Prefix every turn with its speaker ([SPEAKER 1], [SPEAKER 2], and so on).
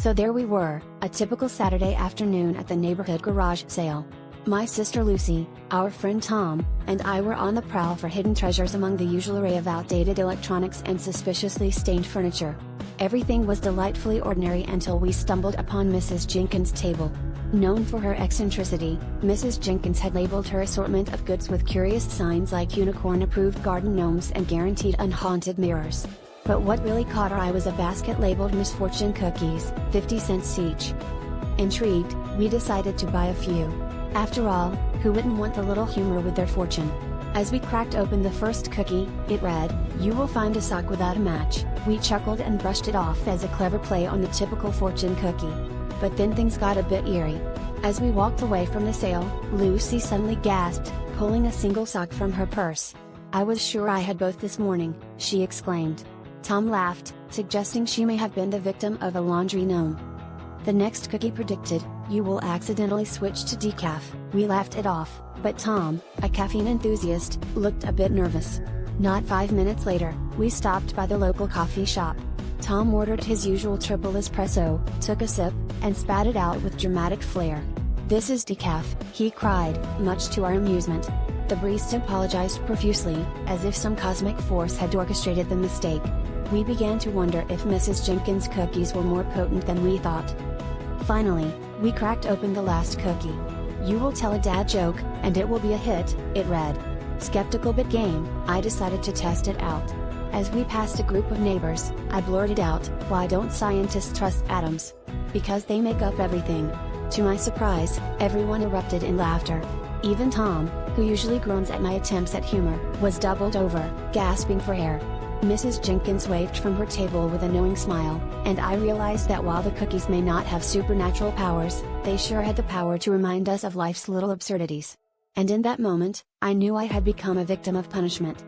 [SPEAKER 1] So there we were, a typical Saturday afternoon at the neighborhood garage sale. My sister Lucy, our friend Tom, and I were on the prowl for hidden treasures among the usual array of outdated electronics and suspiciously stained furniture. Everything was delightfully ordinary until we stumbled upon Mrs. Jenkins' table. Known for her eccentricity, Mrs. Jenkins had labeled her assortment of goods with curious signs like unicorn-approved garden gnomes and guaranteed unhaunted mirrors. But what really caught our eye was a basket labeled Misfortune cookies, 50 cents each. Intrigued, we decided to buy a few. After all, who wouldn't want a little humor with their fortune? As we cracked open the first cookie, it read, "You will find a sock without a match." We chuckled and brushed it off as a clever play on the typical fortune cookie. But then things got a bit eerie. As we walked away from the sale, Lucy suddenly gasped, pulling a single sock from her purse. "I was sure I had both this morning," she exclaimed. Tom laughed, suggesting she may have been the victim of a laundry gnome. The next cookie predicted, "You will accidentally switch to decaf." We laughed it off, but Tom, a caffeine enthusiast, looked a bit nervous. Not 5 minutes later, we stopped by the local coffee shop. Tom ordered his usual triple espresso, took a sip, and spat it out with dramatic flair. "This is decaf," he cried, much to our amusement. The barista apologized profusely, as if some cosmic force had orchestrated the mistake. We began to wonder if Mrs. Jenkins' cookies were more potent than we thought. Finally, we cracked open the last cookie. "You will tell a dad joke, and it will be a hit," it read. Skeptical but game, I decided to test it out. As we passed a group of neighbors, I blurted out, "Why don't scientists trust atoms? Because they make up everything." To my surprise, everyone erupted in laughter. Even Tom, who usually groans at my attempts at humor, was doubled over, gasping for air. Mrs. Jenkins waved from her table with a knowing smile, and I realized that while the cookies may not have supernatural powers, they sure had the power to remind us of life's little absurdities. And in that moment, I knew I had become a victim of punishment.